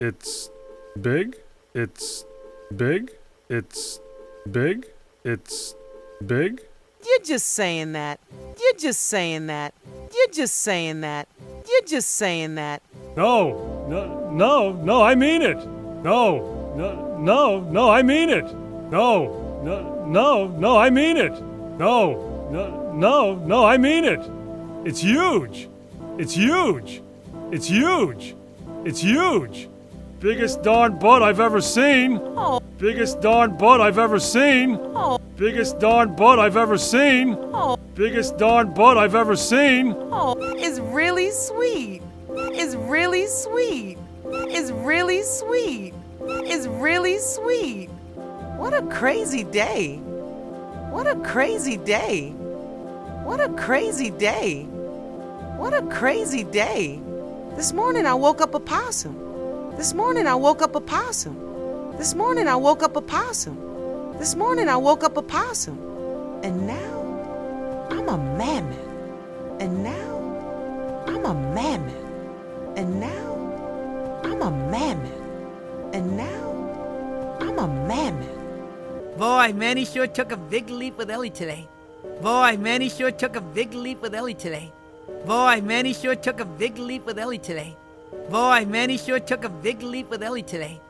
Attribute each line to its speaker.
Speaker 1: It's big. It's big. It's big. It's big.
Speaker 2: You're just saying that. You're just saying that. You're just saying that. You're just saying that.
Speaker 1: No, I mean it. No, I mean it. No, I mean it. No, I mean it. It's huge. It's huge. It's huge. It's huge. Biggest darn butt I've ever seen.
Speaker 2: Oh.
Speaker 1: Biggest darn butt I've ever seen.
Speaker 2: Oh.
Speaker 1: Biggest darn butt I've ever seen.
Speaker 2: Oh.
Speaker 1: Biggest darn butt I've ever seen.
Speaker 2: Oh, it's really sweet. It's really sweet. It's really sweet. It's really sweet. What a crazy day. What a crazy day. What a crazy day. What a crazy day. This morning I woke up a possum. This morning I woke up a possum. This morning I woke up a possum. This morning I woke up a possum. And now I'm a mammoth. And now I'm a mammoth. And now I'm a mammoth. And now I'm a mammoth.
Speaker 3: Boy, man, he sure took a big leap with Ellie today. Boy, man, he sure took a big leap with Ellie today. Boy, man, he sure took a big leap with Ellie today. Boy, man, he sure took a big leap with Ellie today.